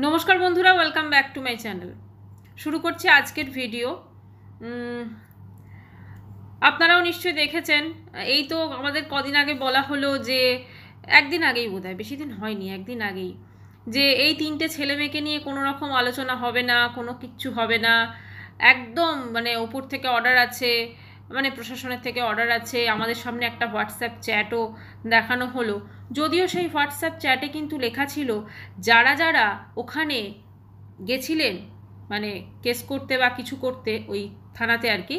নমস্কার বন্ধুরা, welcome back to my channel. শুরু করছি আজকের ভিডিও। আপনারাও নিশ্চয়ই দেখেছেন, এই তো আমাদের কদিন আগে বলা হলো যে একদিন আগেই বোধহয়, বেশি দিন হয়নি, একদিন আগেই, যে এই তিনটে ছেলে মেয়েকে নিয়ে কোনো রকম আলোচনা হবে না, কোনো কিচ্ছু হবে না, একদম মানে ওপর থেকে অর্ডার আছে, মানে প্রশাসনের থেকে অর্ডার আছে। আমাদের সামনে একটা হোয়াটসঅ্যাপ চ্যাটও দেখানো হলো, যদিও সেই হোয়াটসঅ্যাপ চ্যাটে কিন্তু লেখা ছিল যারা যারা ওখানে গেছিলেন মানে কেস করতে বা কিছু করতে ওই থানাতে আর কি,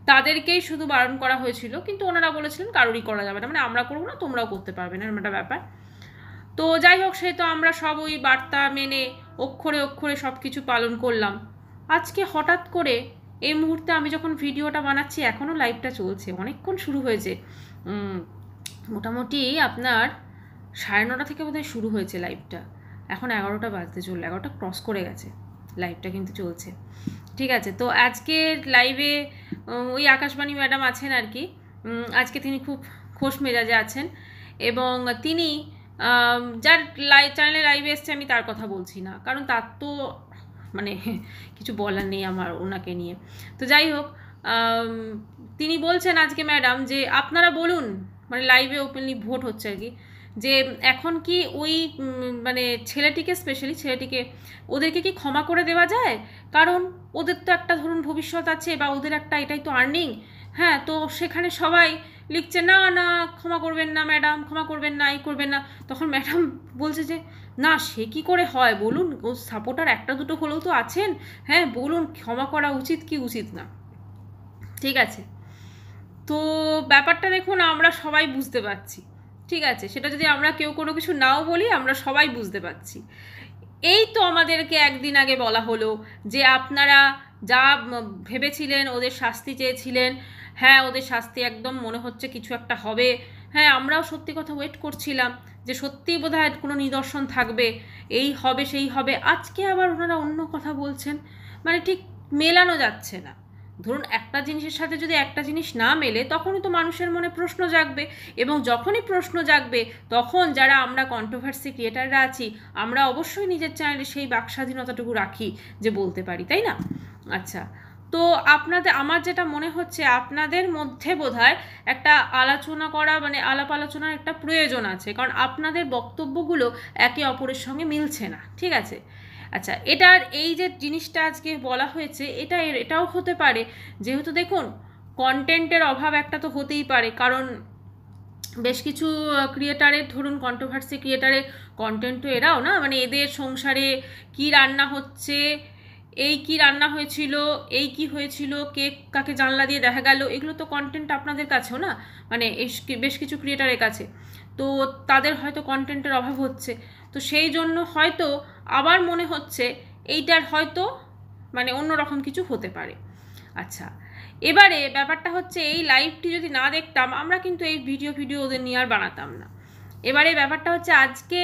তাদেরকেই শুধু বারণ করা হয়েছিল, কিন্তু ওনারা বলেছিলেন কারোরই করা যাবে না, মানে আমরা করবো না, তোমরাও করতে পারবে না, এরকম একটা ব্যাপার। তো যাই হোক, সে তো আমরা সব ওই বার্তা মেনে অক্ষরে অক্ষরে সব কিছু পালন করলাম। আজকে হঠাৎ করে এই মুহূর্তে আমি যখন ভিডিওটা বানাচ্ছি, এখনও লাইভটা চলছে, অনেকক্ষণ শুরু হয়েছে, মোটামুটি আপনার 9:30 থেকে বোধহয় শুরু হয়েছে লাইভটা, এখন 11টা বাজতে চললো, 11টা ক্রস করে গেছে, লাইভটা কিন্তু চলছে। ঠিক আছে, তো আজকের লাইভে ওই আকাশবাণী ম্যাডাম আছেন আর কি। আজকে তিনি খুব খোশ মেজাজে আছেন, এবং তিনি যার চ্যানেলে লাইভে এসছে, আমি তার কথা বলছি না, কারণ তার তো মানে কিছু বলার নেই আমার ওনাকে নিয়ে। তো যাই হোক, তিনি বলছেন আজকে ম্যাডাম যে আপনারা বলুন, মানে লাইভে ওপেনলি ভোট হচ্ছে আর কি, যে এখন কি ওই মানে ছেলেটিকে, স্পেশালি ছেলেটিকে, ওদেরকে কি ক্ষমা করে দেওয়া যায়? কারণ ওদের তো একটা ধরুন ভবিষ্যৎ আছে, বা ওদের একটা এটাই তো আর্নিং। হ্যাঁ, তো সেখানে সবাই লিখছে না না, ক্ষমা করবেন না ম্যাডাম, ক্ষমা করবেন না, এই করবেন না। তখন ম্যাডাম বলছে যে না, সে কি করে হয় বলুন, ও সাপোর্টার একটা দুটো হলেও তো আছেন, হ্যাঁ বলুন ক্ষমা করা উচিত কি উচিত না। ঠিক আছে, তো ব্যাপারটা দেখুন, আমরা সবাই বুঝতে পারছি, ঠিক আছে, সেটা যদি আমরা কেউ কোনো কিছু নাও বলি, আমরা সবাই বুঝতে পারছি। এই তো আমাদেরকে একদিন আগে বলা হলো যে আপনারা যা ভেবেছিলেন, ওদের শাস্তি চেয়েছিলেন, হ্যাঁ ওদের শাস্তি একদম মনে হচ্ছে কিছু একটা হবে। হ্যাঁ, আমরাও সত্যি কথা ওয়েট করছিলাম যে সত্যিই বোধহয় কোনো নিদর্শন থাকবে, এই হবে সেই হবে। আজকে আবার ওনারা অন্য কথা বলছেন, মানে ঠিক মেলানো যাচ্ছে না। ধরুন একটা জিনিসের সাথে যদি একটা জিনিস না মেলে, তখনই তো মানুষের মনে প্রশ্ন জাগবে, এবং যখনই প্রশ্ন জাগবে, তখন যারা আমরা কন্ট্রোভার্সি ক্রিয়েটাররা আছি, আমরা অবশ্যই নিজের চ্যানেলে সেই বাক স্বাধীনতাটুকু রাখি যে বলতে পারি, তাই না? আচ্ছা, তো আপনাদের, আমার যেটা মনে হচ্ছে, আপনাদের মধ্যে বোধহয় একটা আলোচনা করা, মানে আলাপ আলোচনার একটা প্রয়োজন আছে, কারণ আপনাদের বক্তব্যগুলো একে অপরের সঙ্গে মিলছে না, ঠিক আছে? আচ্ছা, এটার এই যে জিনিসটা আজকে বলা হয়েছে, এটাও হতে পারে, যেহেতু দেখুন কন্টেন্টের অভাব একটা তো হতেই পারে, কারণ বেশ কিছু ক্রিয়েটারের, ধরুন কন্ট্রোভার্সি ক্রিয়েটারের কন্টেন্ট তো এরাও না, মানে এদের সংসারে কি রান্না হচ্ছে, এই কি রান্না হয়েছিল, এই কি হয়েছিল, কে কাকে জানলা দিয়ে দেখা গেল, এগুলো তো কন্টেন্ট আপনাদের কাছেও না, মানে বেশ কিছু ক্রিয়েটারের কাছে, তো তাদের হয়তো কন্টেন্টের অভাব হচ্ছে, তো সেই জন্য হয়তো আবার মনে হচ্ছে এইটার হয়তো মানে অন্যরকম কিছু হতে পারে। আচ্ছা, এবারে ব্যাপারটা হচ্ছে, এই লাইভটি যদি না দেখতাম, আমরা কিন্তু এই ভিডিও ওদের নিয়ে আর বানাতাম না। এবারে ব্যাপারটা হচ্ছে, আজকে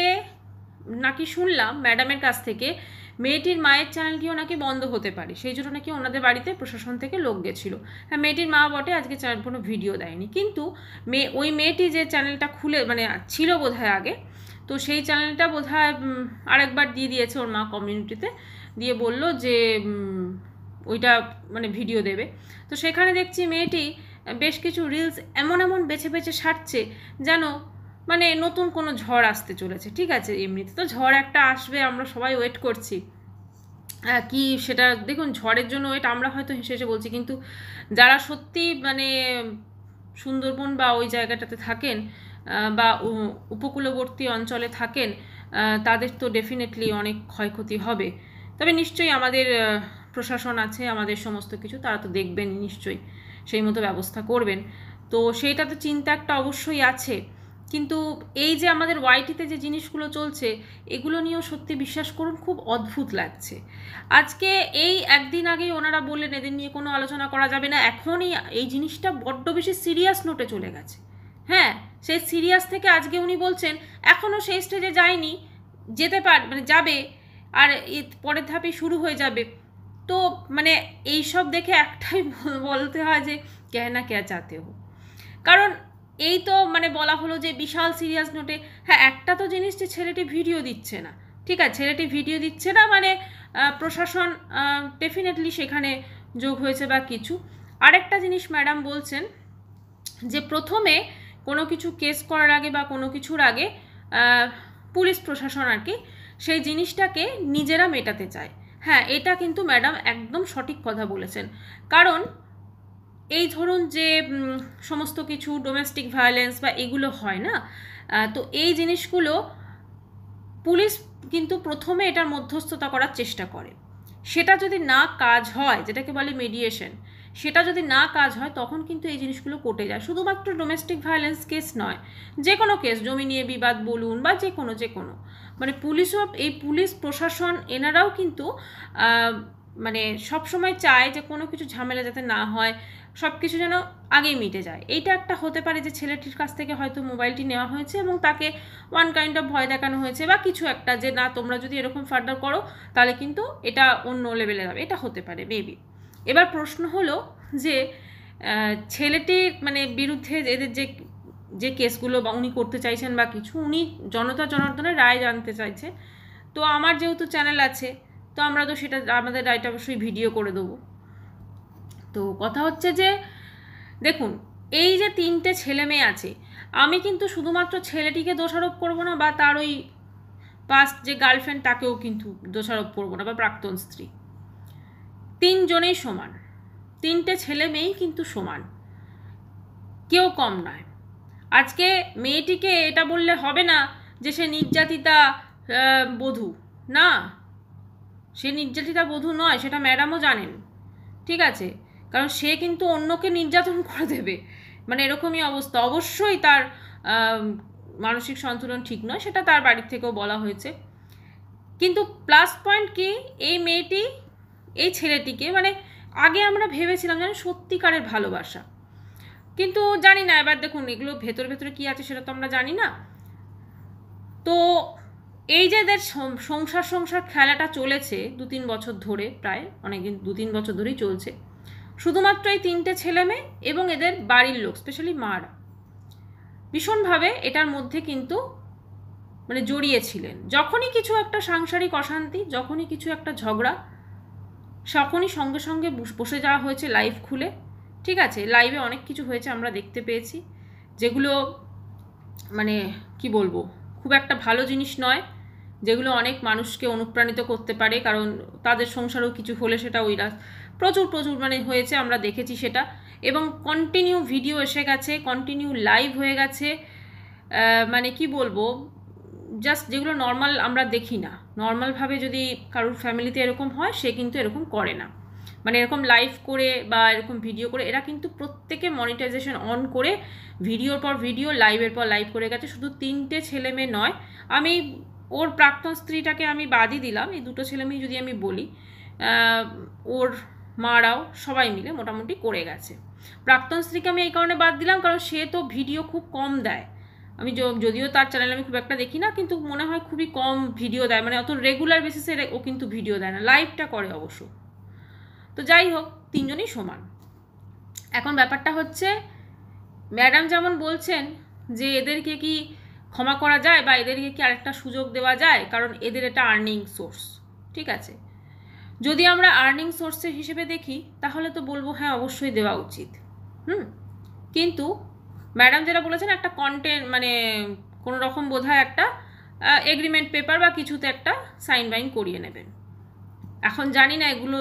নাকি শুনলাম ম্যাডামের কাছ থেকে, মেয়েটির মায়ের চ্যানেলটিও নাকি বন্ধ হতে পারে, সেই জন্য নাকি ওনাদের বাড়িতে প্রশাসন থেকে লোক গেছিলো। হ্যাঁ, মেয়েটির মা বটে, আজকে কোনো ভিডিও দেয়নি, কিন্তু ওই মেয়েটি যে চ্যানেলটা খুলে মানে ছিল বোধহয় আগে, তো সেই চ্যানেলটা বোধহয় আরেকবার দিয়ে দিয়েছে ওর মা কমিউনিটিতে, দিয়ে বলল যে ওইটা মানে ভিডিও দেবে। তো সেখানে দেখছি মেয়েটি বেশ কিছু রিলস এমন এমন বেছে বেছে সারছে, যেন মানে নতুন কোনো ঝড় আসতে চলেছে। ঠিক আছে, এমনিতে তো ঝড় একটা আসবে, আমরা সবাই ওয়েট করছি, কি সেটা দেখুন, ঝড়ের জন্য ওয়েট আমরা হয়তো হেসে হেসে বলছি, কিন্তু যারা সত্যি মানে সুন্দরবন বা ওই জায়গাটাতে থাকেন, বা উপকূলবর্তী অঞ্চলে থাকেন, তাদের তো ডেফিনেটলি অনেক ক্ষয়ক্ষতি হবে। তবে নিশ্চয়ই আমাদের প্রশাসন আছে, আমাদের সমস্ত কিছু তারা তো দেখবেন, নিশ্চয়ই সেই মতো ব্যবস্থা করবেন, তো সেইটা তো চিন্তা একটা অবশ্যই আছে। কিন্তু এই যে আমাদের ওয়াইটিতে যে জিনিসগুলো চলছে, এগুলো নিয়েও সত্যি বিশ্বাস করুন খুব অদ্ভুত লাগছে। আজকে এই একদিন আগেই ওনারা বললেন এদের নিয়ে কোনো আলোচনা করা যাবে না, এখনই এই জিনিসটা বড্ড বেশি সিরিয়াস নোটে চলে গেছে। হ্যাঁ, সেই সিরিয়াস থেকে আজকে উনি বলছেন এখনও সেই স্টেজে যায়নি, যেতে মানে যাবে, আর পরের ধাপে শুরু হয়ে যাবে। তো মানে এইসব দেখে একটাই বলতে হয় যে কেনা কে চাতে হো, কারণ এই তো মানে বলা হলো যে বিশাল সিরিয়াস নোটে, হ্যাঁ একটা তো জিনিস যে ছেলেটি ভিডিও দিচ্ছে না, ঠিক ঠিক আছে, ছেলেটি ভিডিও দিচ্ছে না মানে প্রশাসন ডেফিনেটলি সেখানে যোগ হয়েছে বা কিছু। আরেকটা জিনিস ম্যাডাম বলছেন যে প্রথমে কোনো কিছু কেস করার আগে বা কোনো কিছুর আগে পুলিশ প্রশাসন আর কি সেই জিনিসটাকে নিজেরা মেটাতে চায়। হ্যাঁ, এটা কিন্তু ম্যাডাম একদম সঠিক কথা বলেছেন। কারণ এই ধরুন যে সমস্ত কিছু ডোমেস্টিক ভায়োলেন্স বা এগুলো হয় না, তো এই জিনিসগুলো পুলিশ কিন্তু প্রথমে এটার মধ্যস্থতা করার চেষ্টা করে। সেটা যদি না কাজ হয়, যেটাকে বলে মিডিয়েশন, সেটা যদি না কাজ হয় তখন কিন্তু এই জিনিসগুলো কোর্টে যায়। শুধুমাত্র ডোমেস্টিক ভায়োলেন্স কেস নয়, যে কোনো কেস, জমি নিয়ে বিবাদ বলুন বা যে কোনো মানে পুলিশও, এই পুলিশ প্রশাসন এনারাও কিন্তু মানে সবসময় চায় যে কোনো কিছু ঝামেলা যাতে না হয়, সব কিছু যেন আগেই মিটে যায়। এইটা একটা হতে পারে যে ছেলেটির কাছ থেকে হয়তো মোবাইলটি নেওয়া হয়েছে এবং তাকে ওয়ান কাইন্ড অফ ভয় দেখানো হয়েছে বা কিছু একটা, যে না তোমরা যদি এরকম ফার্দার করো তাহলে কিন্তু এটা অন্য লেভেলে যাবে, এটা হতে পারে মেবি। এবার প্রশ্ন হলো যে ছেলেটির মানে বিরুদ্ধে এদের যে কেসগুলো বা উনি করতে চাইছেন বা কিছু, উনি জনতা জনার্দনের রায় জানতে চাইছে। তো আমার যেহেতু চ্যানেল আছে, তো আমরা তো সেটা আমাদের রায়টা অবশ্যই ভিডিও করে দেবো। তো কথা হচ্ছে যে দেখুন, এই যে 3টে ছেলে মেয়ে আছে, আমি কিন্তু শুধুমাত্র ছেলেটিকে দোষারোপ করব না বা তার ওই পাস্ট যে গার্লফ্রেন্ড তাকেও কিন্তু দোষারোপ করবো না বা প্রাক্তন স্ত্রী, 3জনেই সমান। 3টে ছেলে মেয়েই কিন্তু সমান, কেউ কম নয়। আজকে মেয়েটিকে এটা বললে হবে না যে সে নির্যাতিতা বধূ, না, সে নির্যাতিতা বধূ নয়, সেটা ম্যাডামও জানেন, ঠিক আছে? কারণ সে কিন্তু অন্যকে নির্যাতন করে দেবে, মানে এরকমই অবস্থা। অবশ্যই তার মানসিক সন্তুলন ঠিক নয়, সেটা তার বাড়ির থেকেও বলা হয়েছে। কিন্তু প্লাস পয়েন্ট কি, এই মেয়েটি এই ছেলেটিকে মানে আগে আমরা ভেবেছিলাম যেন সত্যিকারের ভালোবাসা, কিন্তু জানি না, এবার দেখুন এগুলো ভেতরে ভেতরে কী আছে সেটা তো আমরা জানি না। তো এই যে এদের সংসার খেলাটা চলেছে 2-3 বছর ধরে, প্রায় অনেকদিন 2-3 বছর ধরেই চলছে, শুধুমাত্র এই 3টে ছেলে মেয়ে এবং এদের বাড়ির লোক, স্পেশালি মারা ভীষণভাবে এটার মধ্যে কিন্তু মানে জড়িয়েছিলেন। যখনই কিছু একটা সাংসারিক অশান্তি, যখনই কিছু একটা ঝগড়া, তখনই সঙ্গে সঙ্গে বসে যাওয়া হয়েছে লাইভ খুলে, ঠিক আছে? লাইভে অনেক কিছু হয়েছে আমরা দেখতে পেয়েছি, যেগুলো মানে কি বলবো, খুব একটা ভালো জিনিস নয়, যেগুলো অনেক মানুষকে অনুপ্রাণিত করতে পারে। কারণ তাদের সংসারেও কিছু হলে সেটা ওইরা প্রচুর মানে হয়েছে, আমরা দেখেছি সেটা। এবং কন্টিনিউ ভিডিও এসে গেছে, কন্টিনিউ লাইভ হয়ে গেছে, মানে কি বলবো, জাস্ট যেগুলো নর্মাল আমরা দেখি না। নর্মালভাবে যদি কারোর ফ্যামিলিতে এরকম হয়, সে কিন্তু এরকম করে না, মানে এরকম লাইভ করে বা এরকম ভিডিও করে। এরা কিন্তু প্রত্যেকে মনিটাইজেশন অন করে ভিডিওর পর ভিডিও, লাইভের পর লাইভ করে গেছে। শুধু 3টে ছেলে মেয়ে নয়, আমি ওর প্রাক্তন স্ত্রীটাকে আমি বাদই দিলাম, এই 2টো ছেলে মেয়ে যদি আমি বলি, ওর মারাও সবাই মিলে মোটামুটি করে গেছে। প্রাক্তন স্ত্রীকে আমি এই কারণে বাদ দিলাম কারণ সে তো ভিডিও খুব কম দেয়। আমি যদিও তার চ্যানেল আমি খুব একটা দেখি না, কিন্তু মনে হয় খুবই কম ভিডিও দেয়, মানে অত রেগুলার বেসিসে ও কিন্তু ভিডিও দেয় না, লাইভটা করে অবশ্য। তো যাই হোক, 3জনই সমান। এখন ব্যাপারটা হচ্ছে, ম্যাডাম যেমন বলছেন যে এদেরকে কি ক্ষমা করা যায় বা এদেরকে কি আরেকটা সুযোগ দেওয়া যায়, কারণ এদের এটা আর্নিং সোর্স, ঠিক আছে? যদি আমরা আর্নিং সোর্সের হিসেবে দেখি তাহলে তো বলবো হ্যাঁ অবশ্যই দেওয়া উচিত। কিন্তু ম্যাডাম যেটা বলেছেন, একটা কন্টেন্ট মানে কোনো রকম বোধহয় একটা এগ্রিমেন্ট পেপার বা কিছুতে একটা সাইন বাইন করিয়ে নেবেন। এখন জানি না এগুলো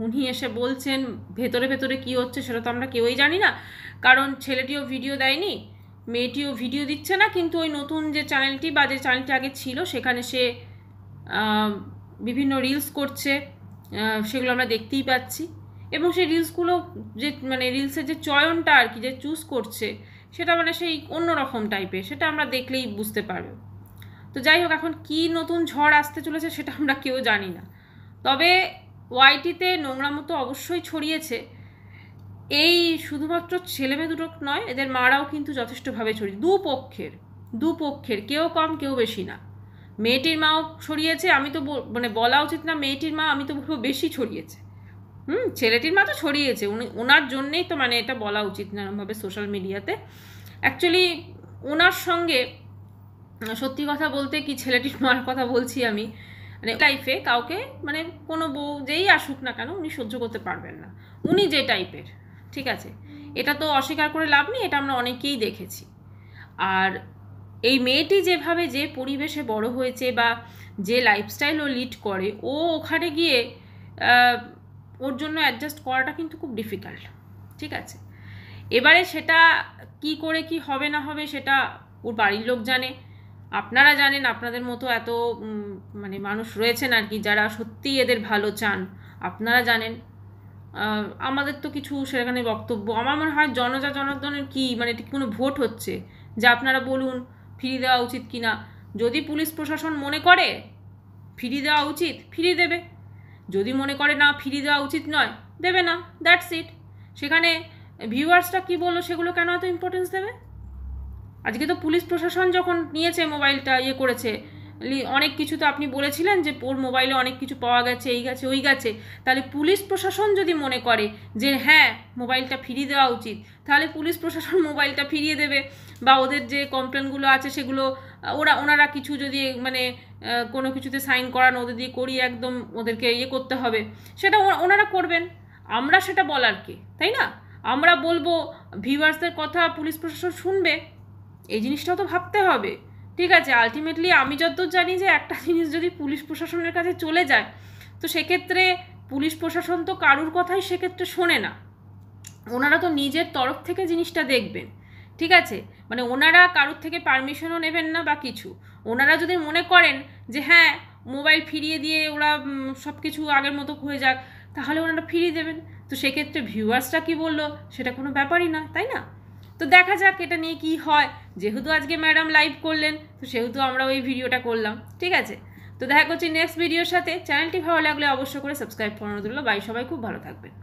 উনি এসে বলছেন, ভেতরে ভেতরে কী হচ্ছে সেটা তো আমরা কেউই জানি না। কারণ ছেলেটিও ভিডিও দেয়নি, মেয়েটিও ভিডিও দিচ্ছে না, কিন্তু ওই নতুন যে চ্যানেলটি বা যে চ্যানেলটি আগে ছিল সেখানে সে বিভিন্ন রিলস করছে, সেগুলো আমরা দেখতেই পাচ্ছি। এবং সেই রিলসগুলো যে মানে রিলসের যে চয়নটা আর কি, যে চুজ করছে, সেটা মানে সেই অন্যরকম টাইপের, সেটা আমরা দেখলেই বুঝতে পারবে। তো যাই হোক, এখন কি নতুন ঝড় আসতে চলেছে সেটা আমরা কেউ জানি না। তবে ওয়াইটিতে নোংরামো তো অবশ্যই ছড়িয়েছে, এই শুধুমাত্র ছেলেমেয়ে দুটো নয়, এদের মারাও কিন্তু যথেষ্টভাবে ছড়িয়েছে, দুপক্ষের, কেউ কম কেউ বেশি না। মেয়েটির মাও ছড়িয়েছে, আমি তো মানে বলা উচিত না মেয়েটির মা, আমি তো বলবো বেশি ছড়িয়েছে। ছেলেটির মা তো ছড়িয়েছে, ওনার জন্যেই তো মানে এটা বলা উচিত না এরকমভাবে সোশ্যাল মিডিয়াতে। অ্যাকচুয়ালি ওনার সঙ্গে সত্যি কথা বলতে কি ছেলেটির মার কথা বলছি আমি, মানে লাইফে কাউকে মানে কোনো বউ যেই আসুক না কেন উনি সহ্য করতে পারবেন না, উনি যে টাইপের, ঠিক আছে, এটা তো অস্বীকার করে লাভ নেই, এটা আমরা অনেকেই দেখেছি। আর এই মেয়েটি যেভাবে যে পরিবেশে বড় হয়েছে বা যে লাইফস্টাইল ও লিড করে, ও ওখানে গিয়ে ওর জন্য অ্যাডজাস্ট করাটা কিন্তু খুব ডিফিকাল্ট, ঠিক আছে। এবারে সেটা কি করে কি হবে না হবে সেটা ওর বাড়ির লোক জানে, আপনারা জানেন, আপনাদের মতো এত মানে মানুষ রয়েছেন আর কি যারা সত্যিই এদের ভালো চান, আপনারা জানেন। আমাদের তো কিছু সেখানে বক্তব্য, আমার মনে হয় জনজনার্দনের কি মানে এটা কোনো ভোট হচ্ছে যে আপনারা বলুন ফিরিয়ে দেওয়া উচিত কি না। যদি পুলিশ প্রশাসন মনে করে ফিরিয়ে দেওয়া উচিত, ফিরিয়ে দেবে। যদি মনে করে না ফিরিয়ে দেওয়া উচিত নয়, দেবে না, দ্যাটস ইট। সেখানে ভিউয়ার্সরা কি বললো সেগুলো কেন এত ইম্পর্টেন্স দেবে? আজকে তো পুলিশ প্রশাসন যখন নিয়েছে মোবাইলটা ইয়ে করেছে, অনেক কিছু তো আপনি বলেছিলেন যে ওর মোবাইলে অনেক কিছু পাওয়া গেছে, এই গেছে ওই গেছে, তাহলে পুলিশ প্রশাসন যদি মনে করে যে হ্যাঁ মোবাইলটা ফিরিয়ে দেওয়া উচিত, তাহলে পুলিশ প্রশাসন মোবাইলটা ফিরিয়ে দেবে। বা ওদের যে কমপ্লেনগুলো আছে সেগুলো ওনারা কিছু যদি মানে কোনো কিছুতে সাইন করান ওদের দিয়ে করিয়ে একদম ওদেরকে ইয়ে করতে হবে, সেটা ওনারা করবেন। আমরা সেটা বলার কে, তাই না? আমরা বলবো, ভিউয়ার্সদের কথা পুলিশ প্রশাসন শুনবে, এই জিনিসটাও তো ভাবতে হবে, ঠিক আছে। আলটিমেটলি আমি যতদূর জানি যে একটা জিনিস যদি পুলিশ প্রশাসনের কাছে চলে যায়, তো সেক্ষেত্রে পুলিশ প্রশাসন তো কারুর কথাই সেক্ষেত্রে শোনে না, ওনারা তো নিজের তরফ থেকে জিনিসটা দেখবেন, ঠিক আছে। মানে ওনারা কারুর থেকে পারমিশনও নেবেন না বা কিছু, ওনারা যদি মনে করেন যে হ্যাঁ মোবাইল ফিরিয়ে দিয়ে ওরা সব কিছু আগের মতো হয়ে যাক, তাহলে ওনারা ফিরিয়ে দেবেন। তো সেক্ষেত্রে ভিউয়ার্সরা কি বললো সেটা কোনো ব্যাপারই না, তাই না? তো দেখা যাক এটা নিয়ে কি হয়। যেহেতু আজকে ম্যাডাম লাইভ করলেন, তো সেহেতু আমরা ওই ভিডিওটা করলাম, ঠিক আছে। তো দেখা করছি নেক্সট ভিডিওর সাথে। চ্যানেলটি ভালো লাগলে অবশ্যই করে সাবস্ক্রাইব করানো দিল। বাই, সবাই খুব ভালো থাকবেন।